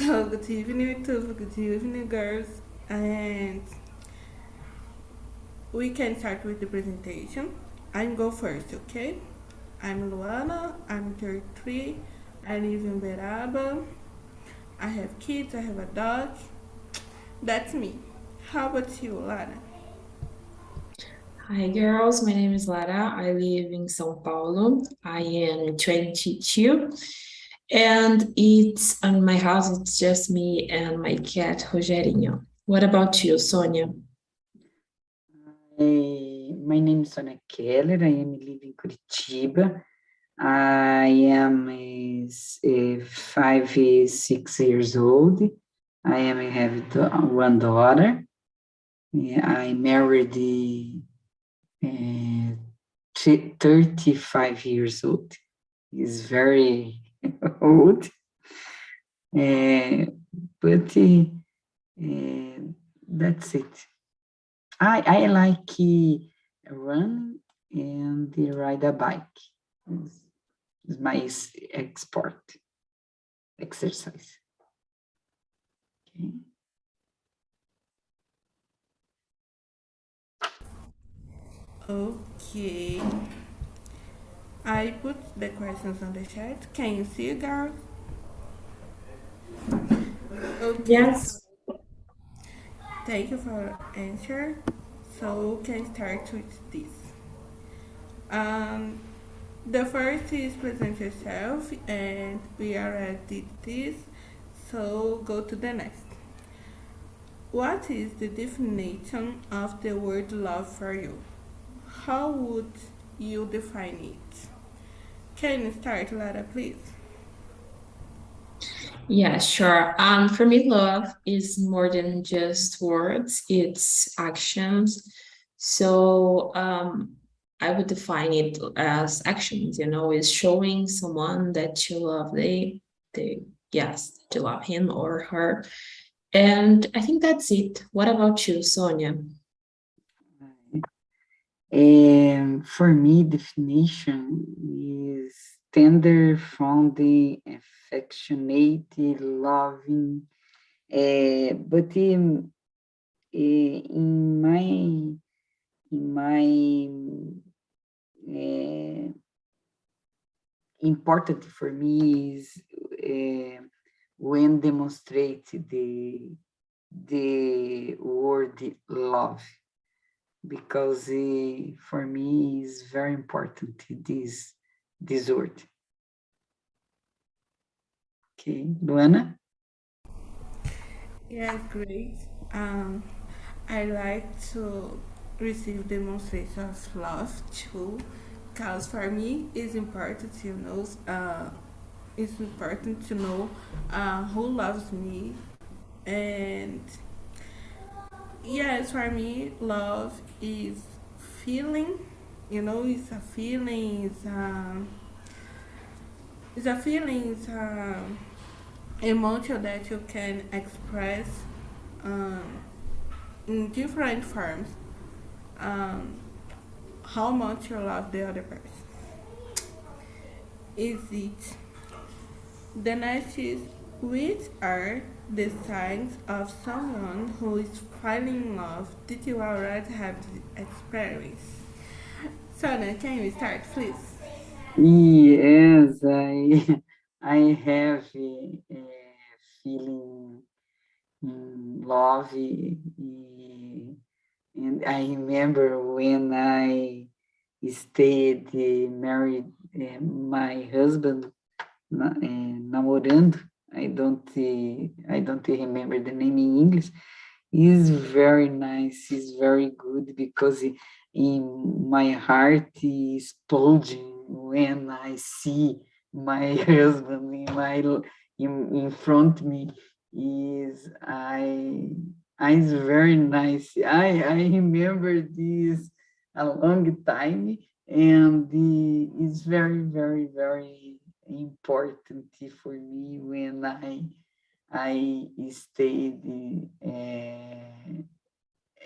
So good evening, YouTube. Good evening, girls. And we can start with the presentation. I'm go first, okay? I'm Luana. I'm 33. I live in Beraba. I have kids. I have a dog. That's me. How about you, Lara? Hi girls, my name is Lara. I live in São Paulo. I am 22 and it's on my house, it's just me and my cat Rogerinho. What about you, Sonia? My name is Sonia Keller. I am living in Curitiba. I am 6 years old. I have one daughter. I married 35 years old. He's very old, but that's it. I like run and ride a bike. It's my export exercise. Okay. Okay. I put the questions on the chat. Can you see, girls? Okay. So Yes. thank you for answer. So can start with this. Um, the first is present yourself, and we already did this. So go to the next. What is the definition of the word love for you? How would you define it? Can you start, Lara, please? Yeah, sure. For me, love is more than just words, it's actions. So I would define it as actions, is showing someone that you love they yes, that you love him or her. And I think that's it. What about you, Sonia? And for me, definition is tender, fond, affectionate, loving. But in my important for me is when demonstrate the word love, because for me is very important this word. Okay, Luana? Yes, great. Um, I like to receive demonstration of love too, because for me it's important to know. It's important to know who loves me, and yes, for me, love is feeling. It's a feeling. It's a feeling. It's a emotion that you can express um, in different forms. Um, how much you love the other person. Is it the next is which are the signs of someone who is falling in love? Did you already have the experience? Sonia, can you start, please? Yes, I have a feeling love, and I remember when I stayed married, my husband namorando. I don't remember the name in English. Is very nice. Is very good because in my heart is exploding when I see my husband in front of me. Is I is very nice. I remember this a long time, and it's very very very important for me when I stayed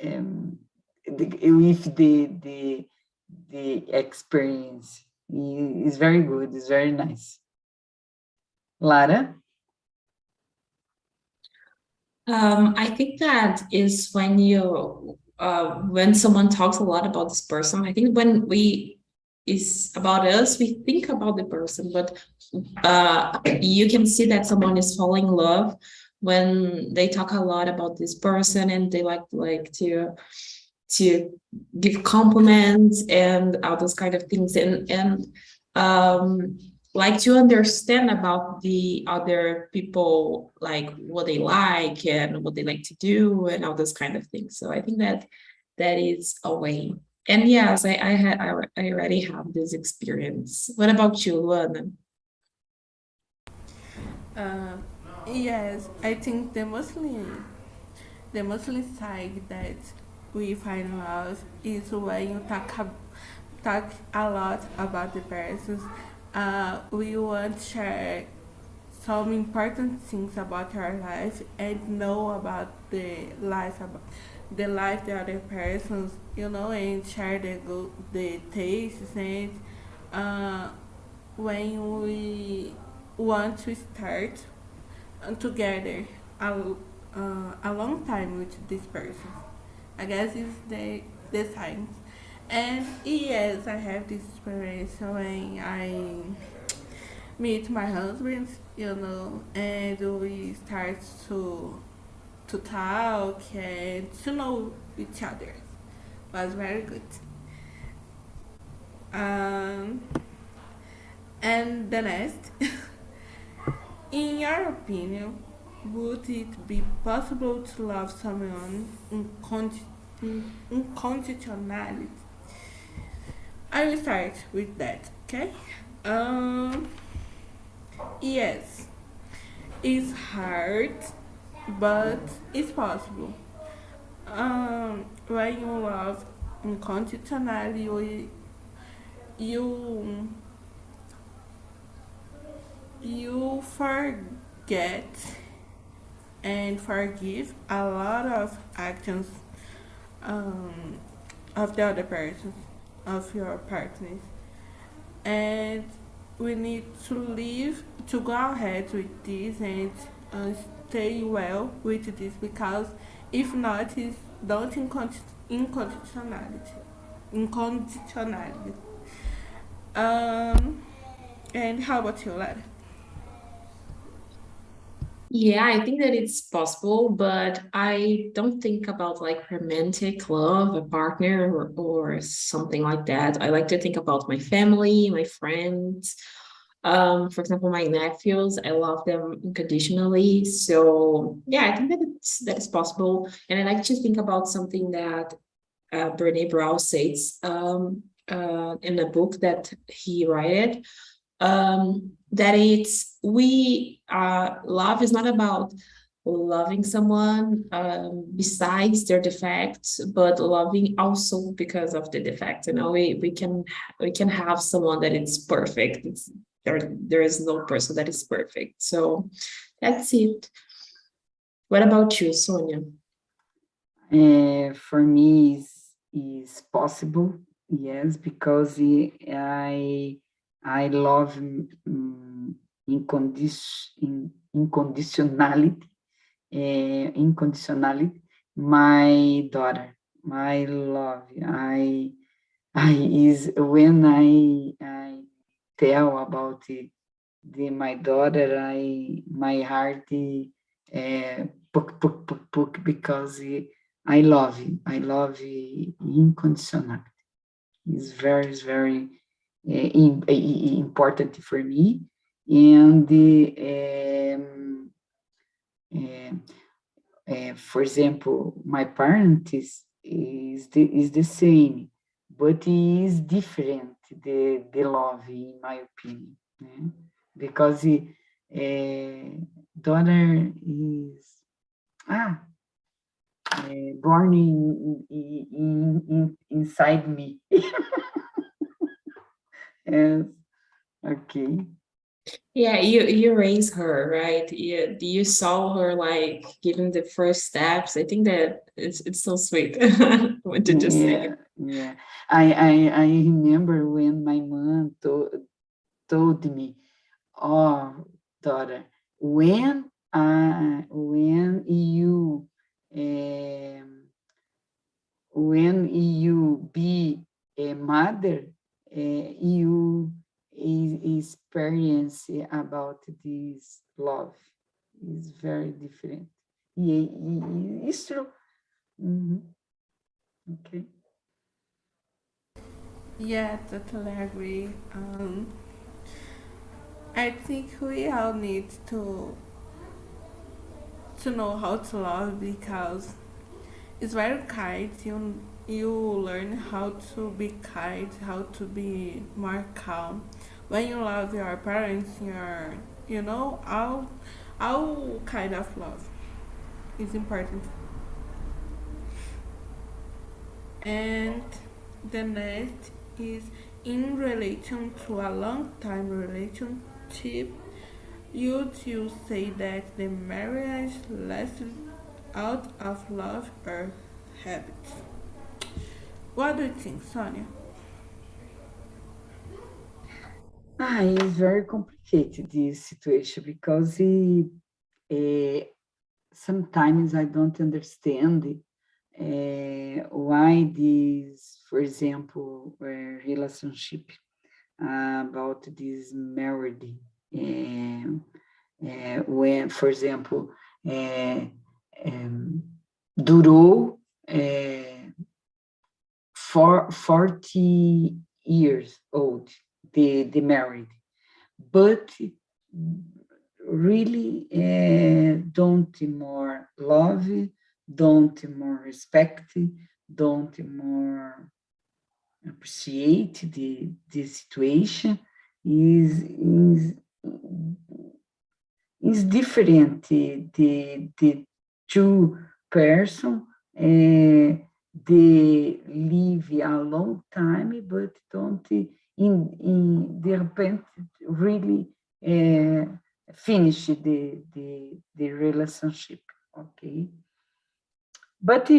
um, with the experience. It's very good. It's very nice. Lara? I think that is when when someone talks a lot about this person. I think when is about us, we think about the person, but you can see that someone is falling in love when they talk a lot about this person and they like to give compliments and all those kind of things and um like to understand about the other people, like what they like and what they like to do and all those kind of things. So I think that that is a way. And yes, I already have this experience. What about you, Luana? Uh, yes, I think the mostly side that we find love is when you talk a lot about the person. We want to share some important things about our life and know about the life the other persons, and share the tastes and uh, when we want to start together a, a long time with this person. I guess it's the signs. And yes, I have this experience when I meet my husband, and we start to talk and to know each other. Was very good. Um, and the next, in your opinion, would it be possible to love someone unconditionally? I will start with that, okay? Um, yes, it's hard, but it's possible. When you love unconditionally, you you forget and forgive a lot of actions um, of the other person, of your partners, and we need to go ahead with this and uh, stay well with this because if not, it's not inconditionality. Inconditionality. Um, and how about you, Lara? Yeah, I think that it's possible, but I don't think about like romantic love, a partner, or something like that. I like to think about my family, my friends. For example, my nephews, I love them unconditionally. So yeah, I think that is possible. And I like to think about something that Brene Brown says in a book that he wrote, that it's we love is not about loving someone besides their defects, but loving also because of the defects. We can have someone that is perfect. There is no person that is perfect. So that's it. What about you, Sonia? For me, is possible, yes, because I love inconditionality, inconditionality, my daughter, my love. I is when I tell about my daughter, my heart book because I love unconditional. It's very important for me, and for example, my parents is the same, but it is different the love, in my opinion, né? Because daughter is ah born inside me. Yes, okay. Yeah, you raise her, right? You saw her like giving the first steps. I think that it's so sweet. What did you say? Yeah, yeah. I remember when my mom told me, "Oh, daughter, when when you be a mother, you experience about this love is very different. It's true. Okay. Yeah, totally agree. I think we all need to know how to love because it's very kind. You learn how to be kind, how to be more calm. When you love your parents, you know all kind of love is important. And the next is in relation to a long time relationship. Would you say that the marriage lasted out of love or habit? What do you think, Sonia? It's very complicated, this situation, because sometimes I don't understand why this, for example, relationship about this marriage, when, for example, durou 40 years old, the married, but really don't more love, don't more respect, don't more appreciate the situation is different. The two person they live a long time, but don't in de repente really finish the relationship. Okay, but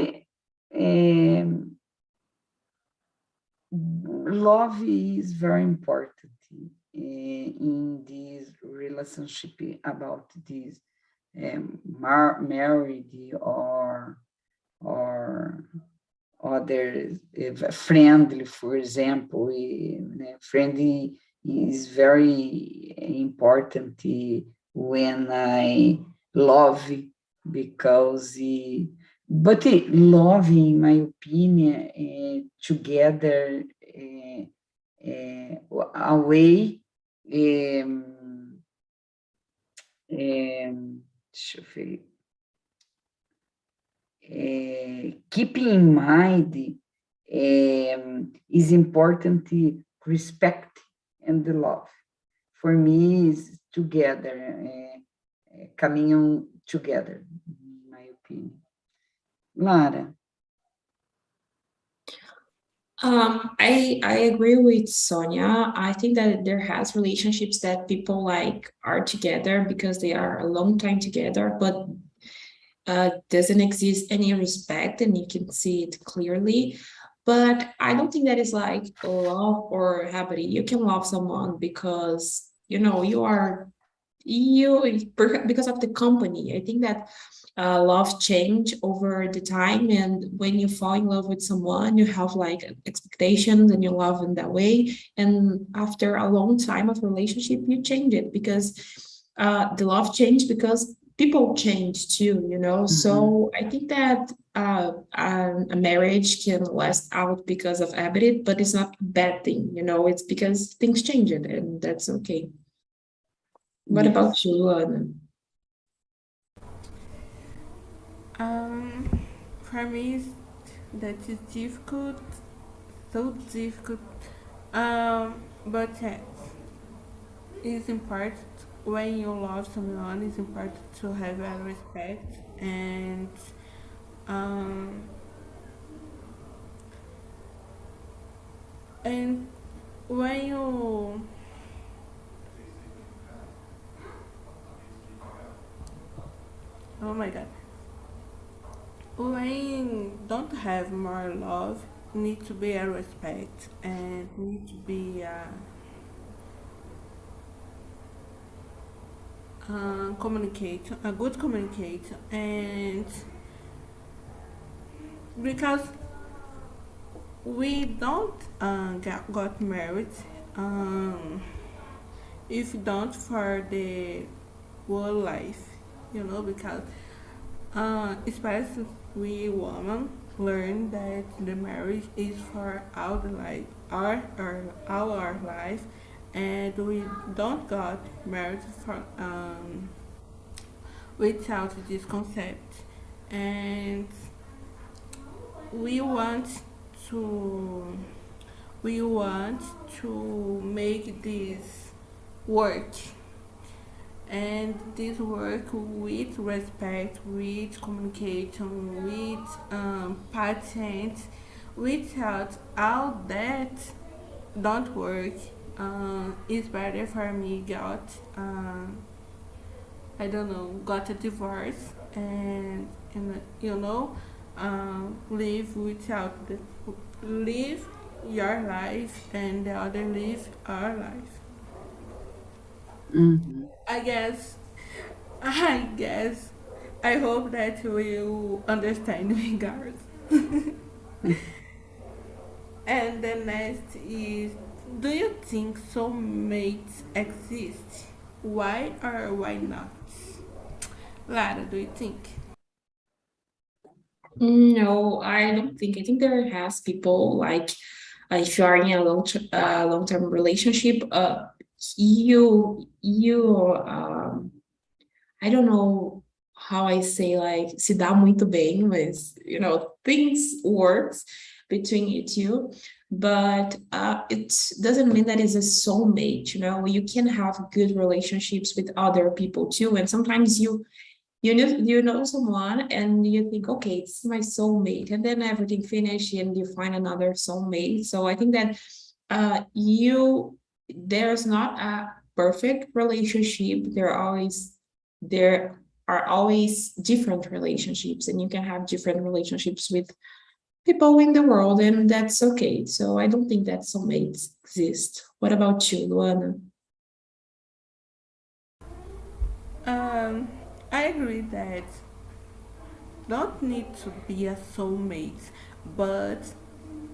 love is very important in this relationship about this married or other friendly, for example. Friendly is very important when I love, because but love, in my opinion, together away, deixa eu ver, keeping in mind is important, respect and the love. For me, is together, caminham together, in my opinion. Lara? I agree with Sonia. I think that there has relationships that people like are together because they are a long time together, but doesn't exist any respect, and you can see it clearly. But I don't think that is like love or habit. You can love someone because because of the company. I think that love change over the time, and when you fall in love with someone, you have like expectations and you love in that way, and after a long time of relationship you change it because the love changed because people change too, so I think that a marriage can last out because of habit, but it's not a bad thing, it's because things change it, and that's okay. What Yes. about you, Anna? For me, that is difficult, so difficult. But yes, it's important when you love someone. It's important to have a respect um, and when you oh my god, when don't have more love, need to be a respect and need to be communication, a good communication, and because we don't got married, um, if don't for the whole life, because especially we women learn that the marriage is for our life, our life, and we don't got married for without this concept, and we want to we want to make this work, and this work with respect, with communication, with patience. Without all that don't work. It's better for me got I don't know, got a divorce, and live without the live your life and the other live our life. Mhm. I guess I guess I hope that you understand me, guys. And the next is, do you think soulmates exist? Why or why not? Lara, do you think? No, I don't think. I think there has people like if you are in a long-term relationship, you I don't know how I say like se dá muito bem, mas things works between you two, but it doesn't mean that it's a soulmate. You can have good relationships with other people too, and sometimes you know someone and you think, okay, it's my soulmate, and then everything finished and you find another soulmate. So I think that there's not a perfect relationship. There are always different relationships, and you can have different relationships with people in the world, and that's okay. So I don't think that soulmates exist. What about you, Luana? Um, I agree that don't need to be a soulmate, but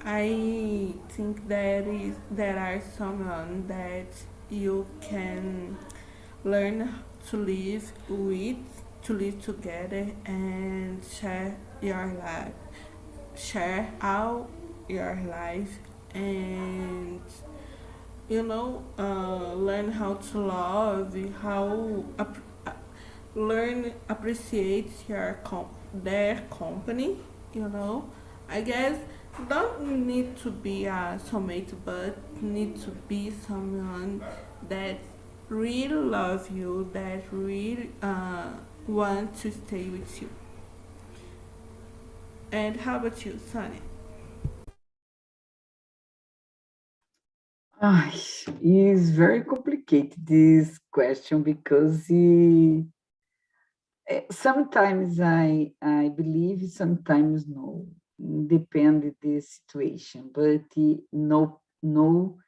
I think there are someone that you can learn to live with, to live together, and share all your life, and learn how to love, learn appreciate their company. I guess don't need to be a soulmate, but need to be someone that really love you, that really want to stay with you. And how about you, Sonia? Ai, it's very complicated this question because sometimes I believe, sometimes no. Depende the situation, but no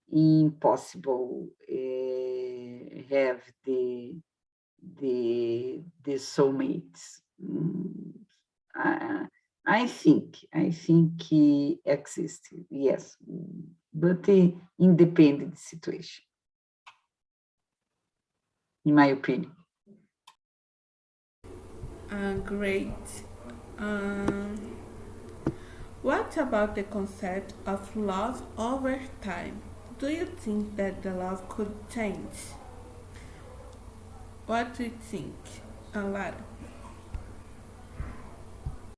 impossible have the soulmates. I, I think he exists, yes, but independent situation, in my opinion. Great. Um, what about the concept of love over time? Do you think that the love could change? What do you think, Lara?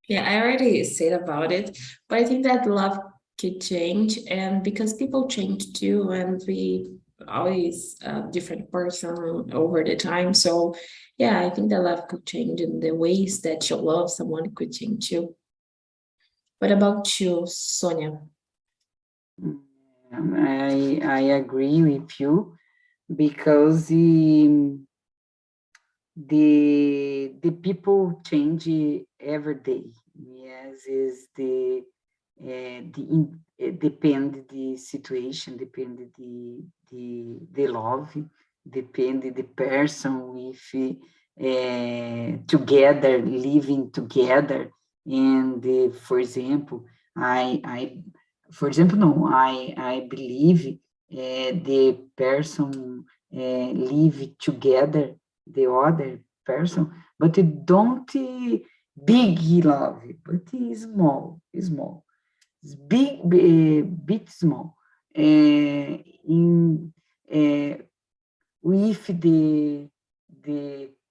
Yeah, I already said about it, but I think that love could change, and because people change too, and we always a different person over the time. So yeah, I think that love could change, and the ways that you love someone could change too. What about you, Sonia? I agree with you because the people change every day. Yes, is depend the situation, depend the love. depend the person, if together, living together, and for example, I believe the person live together, the other person, but it don't big love, but it's small, it's bit small. In with the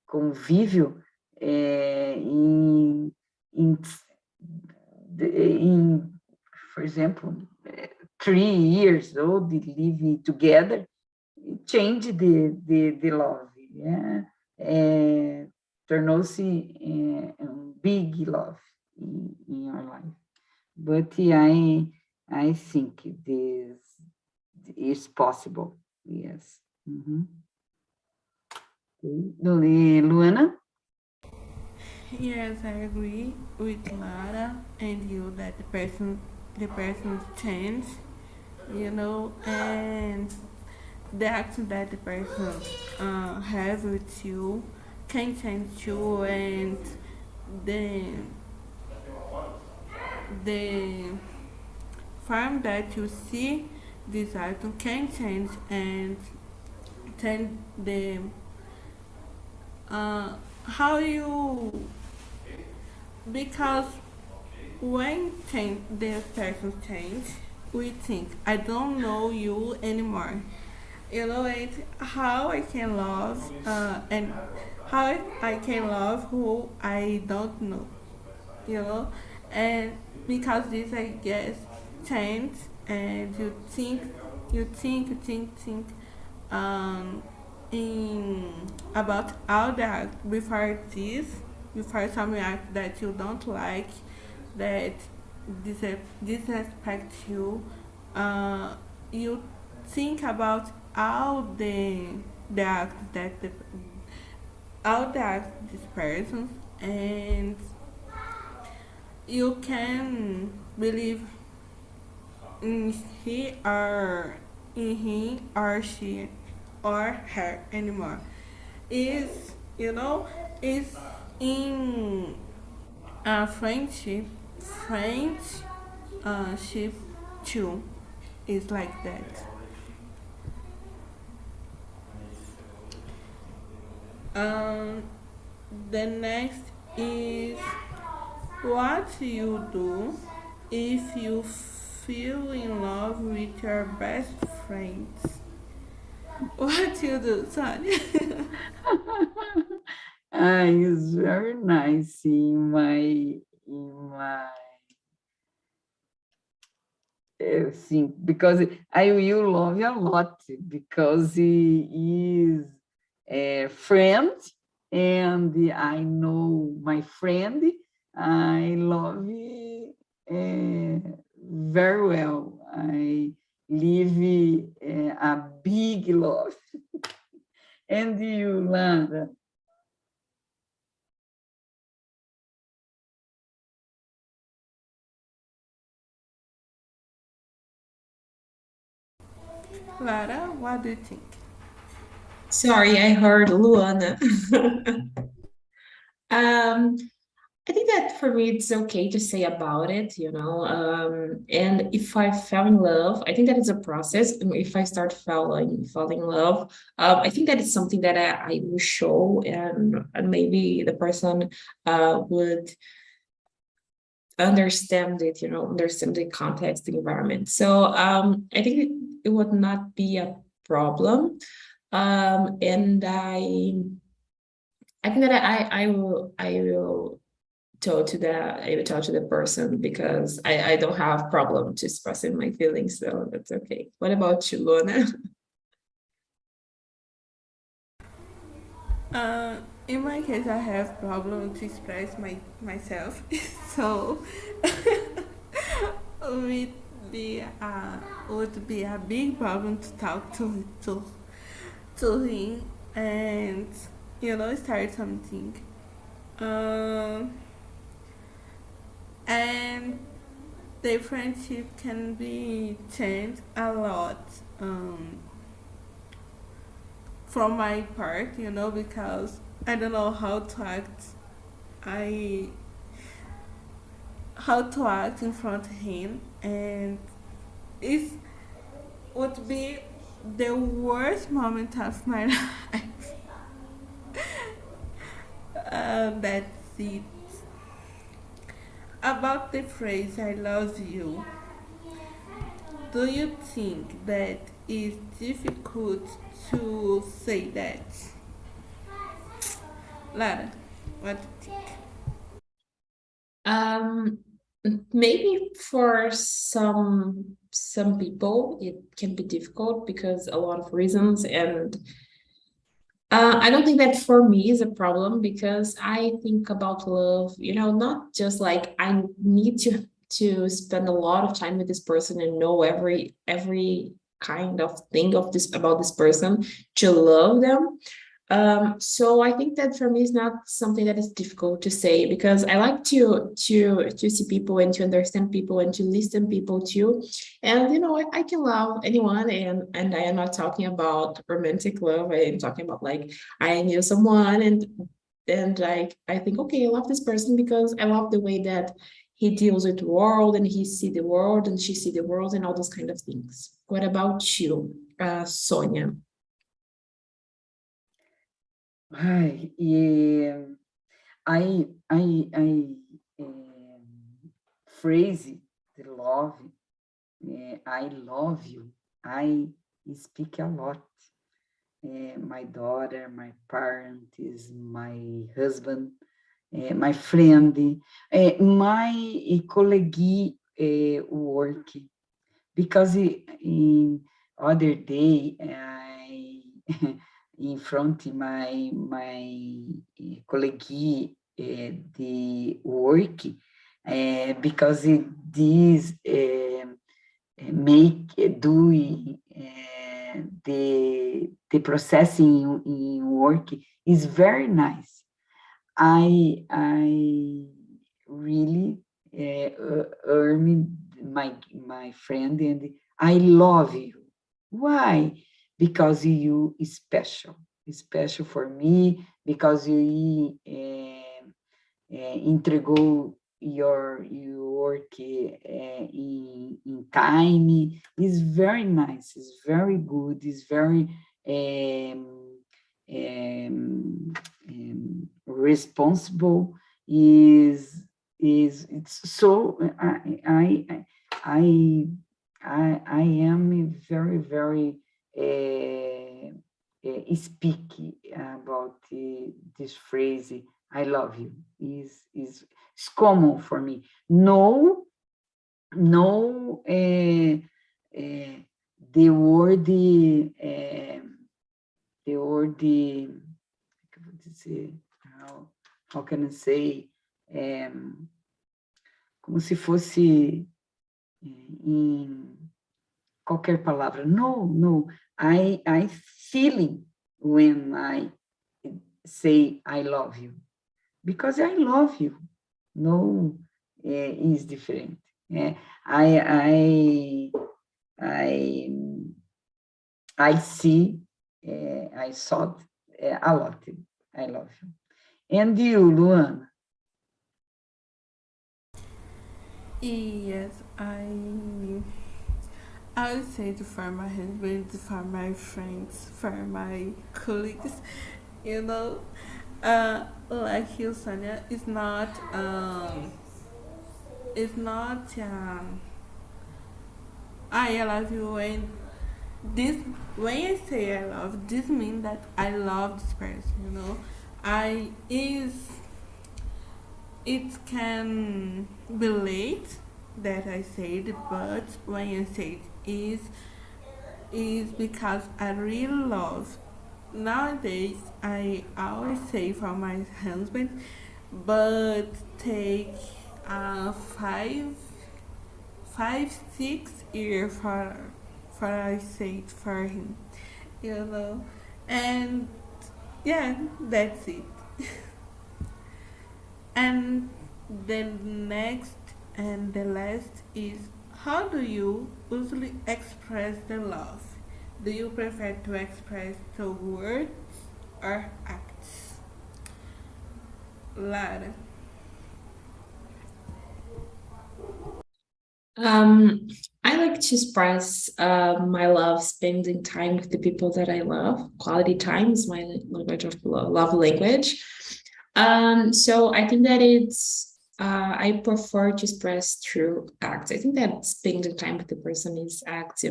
convívio in, for example, 3 years old living together, change the love, yeah, tornou-se big love in your life. But I think this is possible, yes. Luana? Yes, I agree with Lara and you that the person change, and the action that the person has with you can change too, and the the form that you see this item can change, and then the how you, because when the person change, we think I don't know you anymore. And how I can love and how I can love who I don't know. you know and because this, I guess, change, and you think in about all that before this, before some act that you don't like, that disrespect you. You think about the act that all the act this person, and you can believe in him or she or her anymore. Is you know is in a friendship too. Is like that. Um, the next is, what you do if you feel in love with your best friends? What you do, Sonia? It's very nice in my thing, because I will love you a lot, because he is a friend, and I know my friend. I love very well. I live a big love. And you, Landa? Lara, what do you think? Sorry, I heard Luana. Um, I think that for me it's okay to say about it, and if I fell in love, I think that it's a process. And if I start falling in love, I think that it's something that I will show, and maybe the person would understand it, understand the context, the environment. So I think it would not be a problem. And I think that I will talk to the person, because I don't have problem to expressing my feelings, so that's okay. What about you, Luna? Uh, in my case, I have problem to express myself, so would be would be a big problem to talk to him, and start something. Um, and the friendship can be changed a lot. from my part, because I don't know I how to act in front of him, and it would be the worst moment of my life. That's it. About the phrase "I love you," do you think that it's difficult to say that? Lara, what do you think? Um, maybe for some people it can be difficult because a lot of reasons, and I don't think that for me is a problem because I think about love, not just like I need to spend a lot of time with this person and know every kind of thing of this about this person to love them. So I think that for me is not something that is difficult to say because I like to see people and to understand people and to listen people too. And I can love anyone, and I am not talking about romantic love. I am talking about like I knew someone and like I think okay, I love this person because I love the way that he deals with the world and he see the world and she see the world and all those kind of things. What about you, Sonia? Ai, e phrase the love, I love you. I speak a lot. My daughter, my parents, my husband, my friend, my colleague work. Because in other day, I in front of my colleague the work because this make do the processing in work is very nice. I really earn my friend and I love you. Why? Because you is special for me, because you entregou your work in time. Is very nice, it's very good, it's very responsible, is it's so I am very, very speak about this phrase, I love you, is common for me. No, no, the word, que eu vou dizer, how can I say, como se fosse em qualquer palavra. No, I feeling when I say I love you, because I love you. No, is different. I see, I saw a lot. I love you. And you, Luana? Yes, I would say it for my husband, for my friends, for my colleagues, you know. Like you, Sonia, it's not I love you this when I say I love, this means that I love this person, I is it can be late that I said, but when I say it is because I really love. Nowadays, I always say for my husband, but take uh, five, 6 years for I say it for him, you know, and yeah, that's it. And the next and the last is, how do you usually express the love? Do you prefer to express through words or acts? Lara. I like to express my love spending time with the people that I love. Quality time is my language of love language. So I think that I prefer to express through acts. I think that spending time with the person is acts,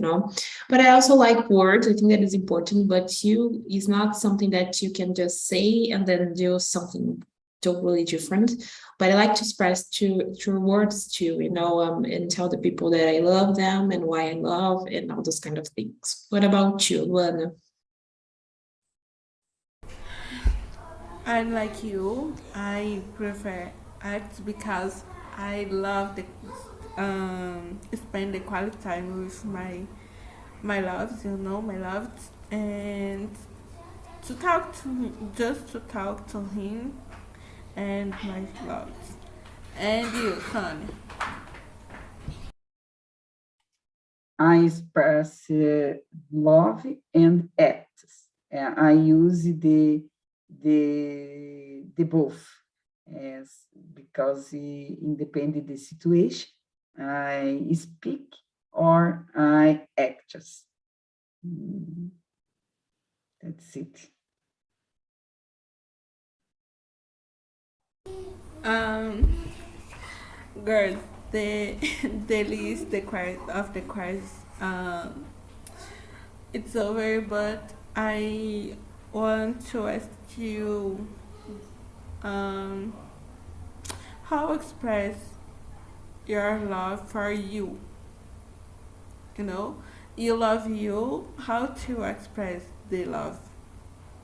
But I also like words. I think that is important, but you is not something that you can just say and then do something totally different. But I like to express through words too, and tell the people that I love them and why I love and all those kind of things. What about you, Luana? I'm like you. I prefer acts because I love the spend the quality time with my loves, my loves, and just to talk to him and my loves. And you, Sonia? I express love and acts. I use the both as because independent the situation, I speak or I act. That's it. Girls, the the list of the quiz it's over, but I want to ask you um, how express your love for you. You know, you love you. How to express the love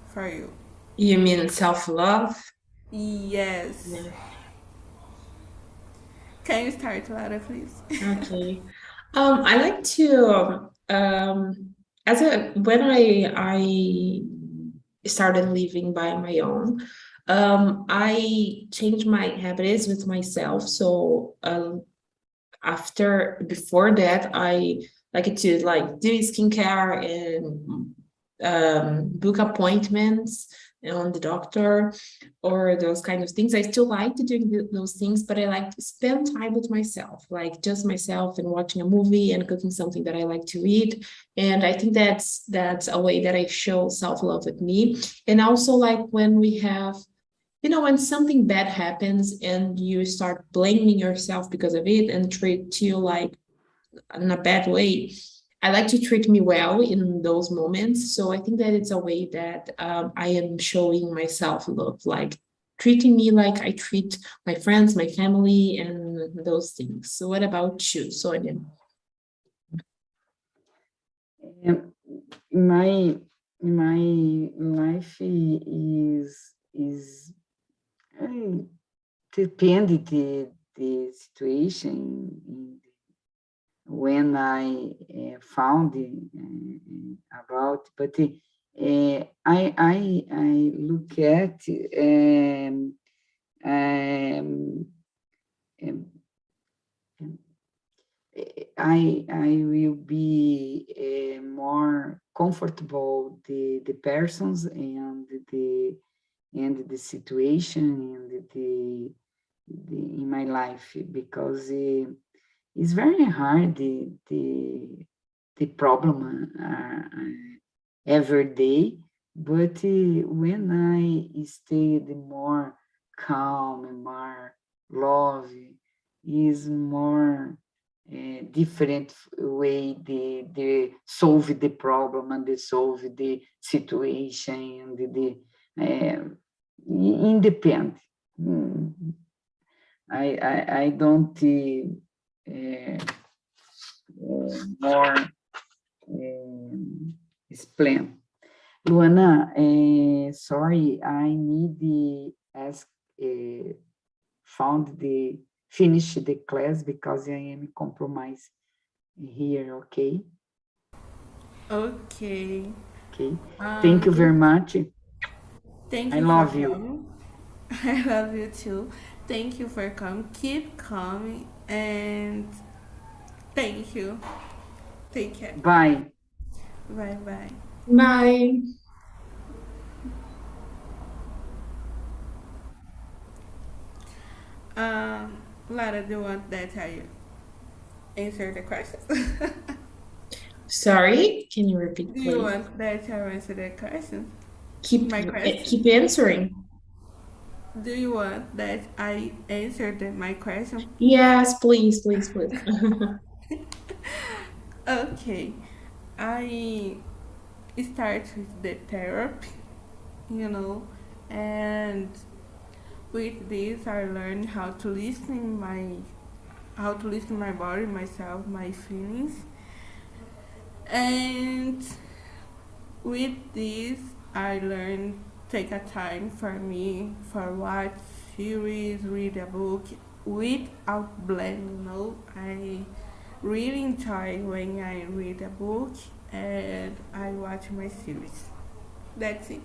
for you? You mean self-love? Yes. Yeah. Can you start, Lara, please? Okay. I like to when I started living by my own, I changed my habits with myself. So before that, I like to do skincare and book appointments on the doctor or those kind of things. I still like to do those things, but I like to spend time with myself, like just myself and watching a movie and cooking something that I like to eat. And I think that's a way that I show self-love with me. And also like when we have when something bad happens and you start blaming yourself because of it and treat you like in a bad way, I like to treat me well in those moments. So I think that it's a way that I am showing myself love, like treating me like I treat my friends, my family, and those things. So what about you, Sonia? My life is depende the situation when I found about, but I look at I will be more comfortable the persons and the situation and the in my life because it's very hard the problem every day, but when I stay the more calm and more love is more different way the solve the problem and the solve the situation and the independent. I don't more explain. Luana, sorry, I need the ask finish the class because I am compromised here. Okay. Okay. Okay. Thank you very much. Thank I you for love you. coming. I love you too. Thank you for coming. Keep coming and thank you. Take care. Bye. Bye bye. Bye. Lara, do you want that I answer the questions? Sorry, can you repeat, Do you please? want that I answer the questions? Keep My question? keep answering. Do you want that I answer my question? Yes, please, please, please. Okay. I start with the therapy, you know, and with this I learned how to listen my body, myself, my feelings. And with this I learned take a time for me for watch series, read a book without blame, you know. I really enjoy when I read a book and I watch my series. That's it.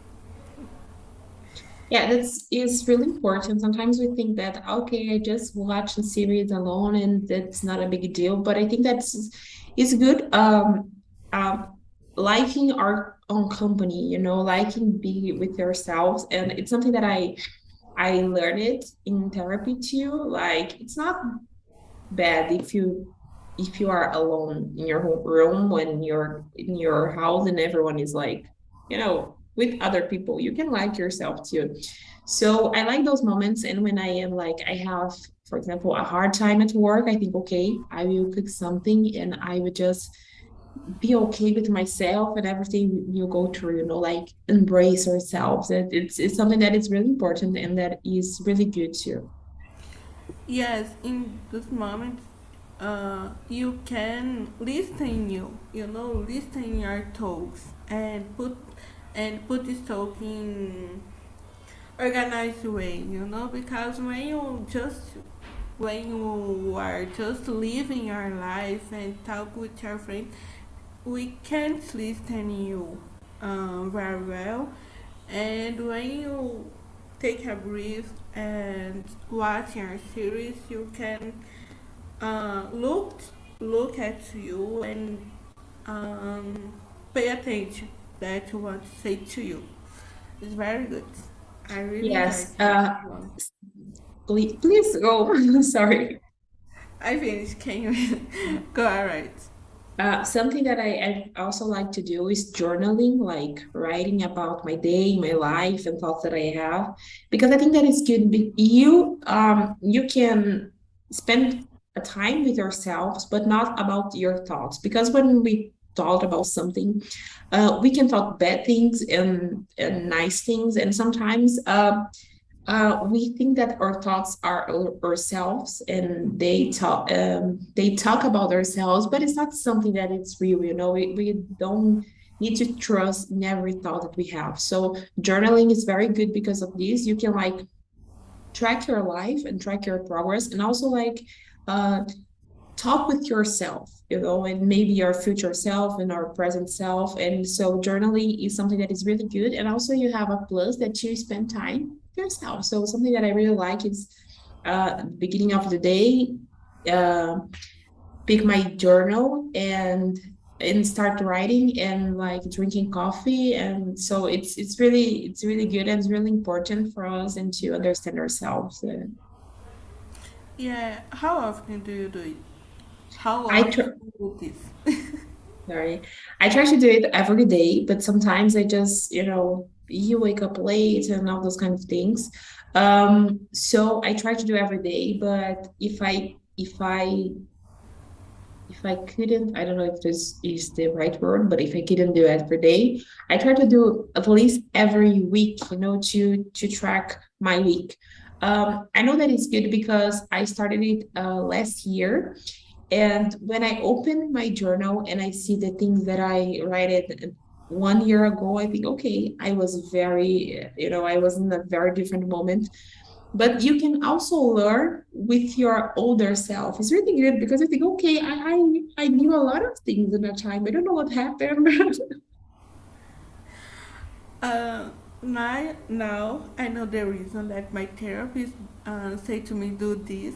Yeah, that's is really important. Sometimes we think that okay, I just watch a series alone and that's not a big deal. But I think that's is good. Liking our own company, liking be with yourselves, and it's something that I learned it in therapy too. Like it's not bad if you are alone in your room when you're in your house and everyone is like with other people. You can like yourself too. So I like those moments. And when I am like I have, for example, a hard time at work, I think okay, I will cook something and I would just be okay with myself and everything you go through, like embrace yourselves. It's something that is really important and that is really good too. Yes, in this moment, you can listen you know, listen your thoughts and put this talk in organized way, you know, because when you are just living your life and talk with your friend, we can't listen you very well. And when you take a breath and watch your series, you can look at you and um, pay attention that what to say to you. It's very good. I really enjoyed Yes. this one. Please go. Sorry. I finished. Can you go? All right. Something that I also like to do is journaling, like writing about my day, my life, and thoughts that I have, because I think that is good. You can spend a time with yourselves, but not about your thoughts, because when we thought about something, we can talk bad things and nice things, and sometimes we think that our thoughts are ourselves and they talk about ourselves, but it's not something that it's real. We don't need to trust in every thought that we have. So journaling is very good because of this. You can like track your life and track your progress, and also like uh, talk with yourself, and maybe your future self and our present self. And so journaling is something that is really good. And also you have a plus that you spend time with yourself. So something that I really like is beginning of the day, uh, pick my journal and start writing and like drinking coffee. And so it's really good and it's really important for us and to understand ourselves. Yeah. How often do you do it? How I often tr- do you do this? Sorry. I try to do it every day, but sometimes I just, you wake up late and all those kind of things. So I try to do every day, but if I couldn't, I don't know if this is the right word, but if I couldn't do it every day, I try to do at least every week, to track my week. I know that it's good because I started it last year, and when I open my journal and I see the things that I write it 1 year ago, I think, okay, I was I was in a very different moment. But you can also learn with your older self. It's really good because I think, okay, I knew a lot of things in that time. I don't know what happened. Uh, now I know the reason that my therapist say to me do this.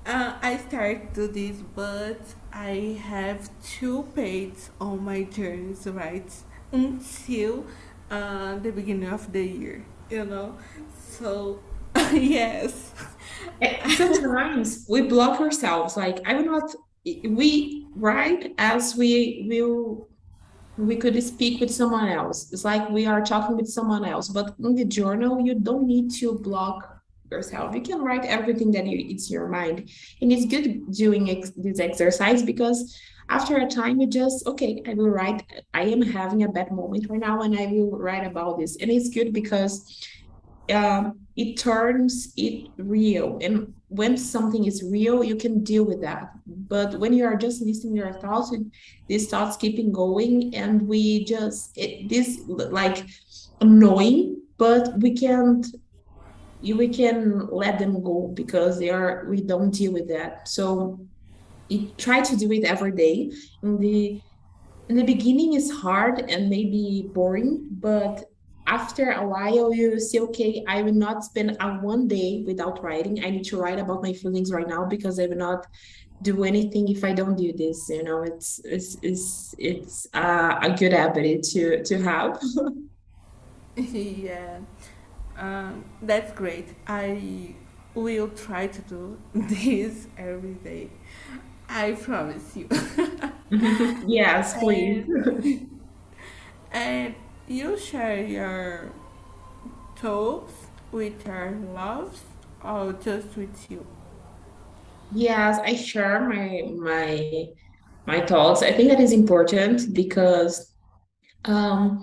I started to do this, but I have two pages on my journeys, right? Until the beginning of the year, you know? So, yes. Sometimes we block ourselves. Like I will not. We write as we could speak with someone else. It's like we are talking with someone else. But in the journal, you don't need to block yourself. You can write everything that it's your mind, and it's good doing this exercise because after a time you just okay. I will write. I am having a bad moment right now, and I will write about this. And it's good because it turns it real. And when something is real, you can deal with that. But when you are just listening your thoughts, these thoughts keeping going, and we just this like annoying, but we can let them go because we don't deal with that. So you try to do it every day. In the beginning is hard and maybe boring, but after a while you say, okay, I will not spend a one day without writing. I need to write about my feelings right now because I will not do anything if I don't do this. It's a good habit to have. Yeah, that's great. I will try to do this every day. I promise you. Yes, please. and, and you share your thoughts with your loves or just with you? Yes, I share my thoughts. I think that is important because Um,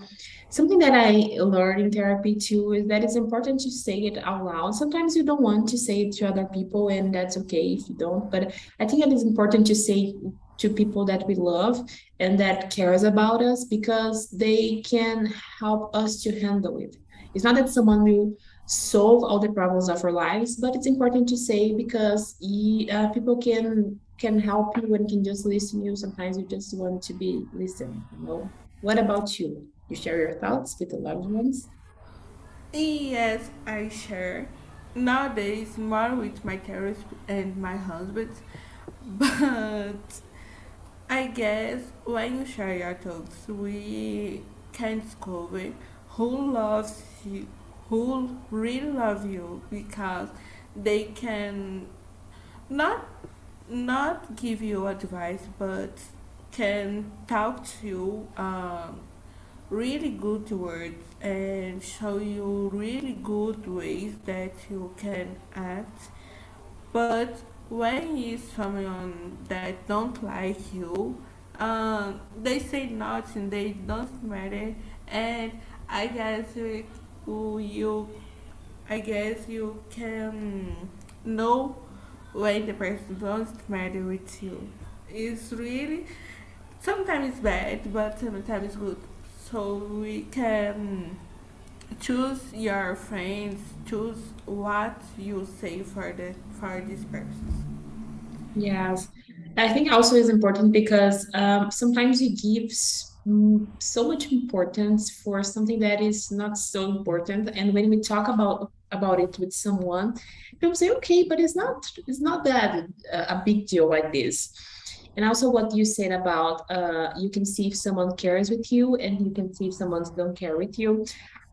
something that I learned in therapy too is that it's important to say it out loud. Sometimes you don't want to say it to other people, and that's okay if you don't. But I think it is important to say to people that we love and that cares about us because they can help us to handle it. It's not that someone will solve all the problems of our lives, but it's important to say because people can help you and can just listen to you. Sometimes you just want to be listened. What about you? You share your thoughts with the loved ones? Yes, I share. Nowadays, more with my therapist and my husband, but I guess when you share your thoughts, we can discover who loves you, who really love you, because they can not not give you advice, but can talk to you really good words and show you really good ways that you can act. But when it's someone that don't like you, they say nothing, they don't matter, and I guess you I guess you can know when the person don't matter with you. It's really sometimes bad, but sometimes good. So we can choose your friends, choose what you say for this person. Yes, I think also is important because sometimes you give so much importance for something that is not so important, and when we talk about it with someone, people say, "Okay, but it's not that a big deal like this." And also, what you said about you can see if someone cares with you, and you can see if someone don't care with you.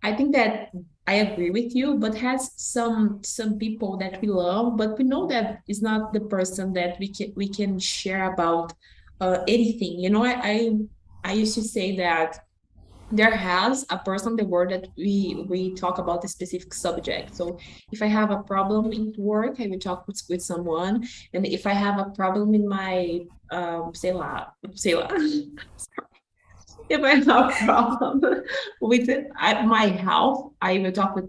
I think that I agree with you, but has some people that we love, but we know that is not the person that we can share about anything. I used to say that there has a person in the world that we talk about a specific subject. So if I have a problem in work, I will talk with someone, and if I have a problem in my sei lá, if I have a problem with my health, I will talk with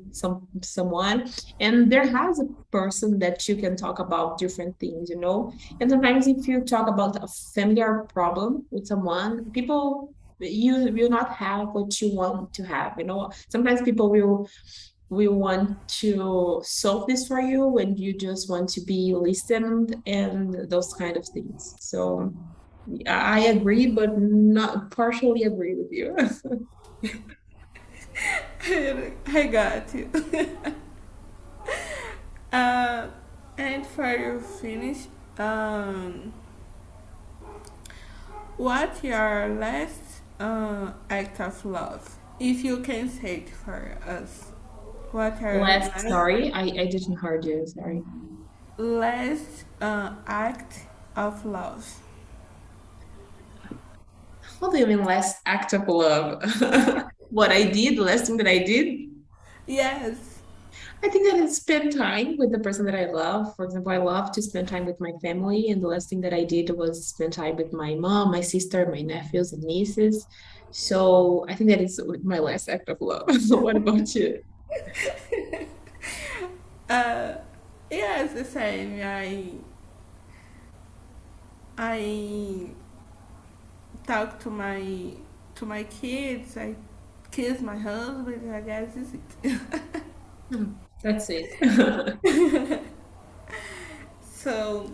someone, and there has a person that you can talk about different things. And sometimes if you talk about a familiar problem with someone, people you will not have what you want to have. Sometimes people will want to solve this for you, and you just want to be listened and those kind of things. So I agree, but not partially agree with you. I got you. uh, And for you finish, what's your last act of love? If you can say it for us. What are Last, last, sorry, I didn't heard you, sorry. last act of love? What do you mean last act of love? What I did, the last thing that I did? Yes. I think that is spend time with the person that I love. For example, I love to spend time with my family, and the last thing that I did was spend time with my mom, my sister, my nephews and nieces. So I think that is my last act of love. What about you? Uh, yeah, it's the same. I talk to my kids. I kiss my husband. I guess is it. Hmm, that's it. So,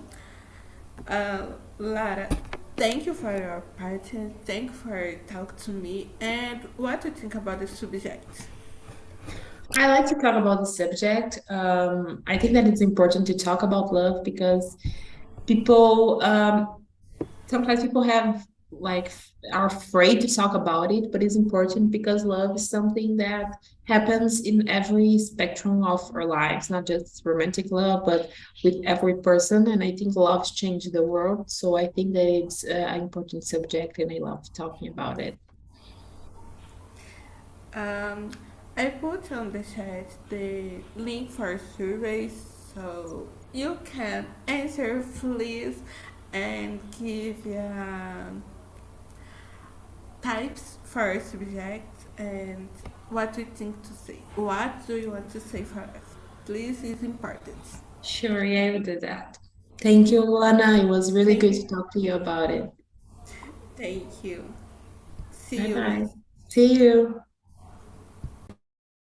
uh, Lara, thank you for your partner. Thank you for talk to me. And what do you think about the subject? I like to talk about the subject. I think that it's important to talk about love because people sometimes people have like are afraid to talk about it, but it's important because love is something that happens in every spectrum of our lives, not just romantic love, but with every person. And I think love's changed the world. So I think that it's an important subject and I love talking about it. Um, I put on the chat the link for surveys so you can answer, please, and give types for subjects and what do you think to say. What do you want to say for us? Please, it's important. Sure, yeah, I will do that. Thank you, Luana. It was really Thank good to you. talk to you about it. Thank you. See Bye you bye. next. See you.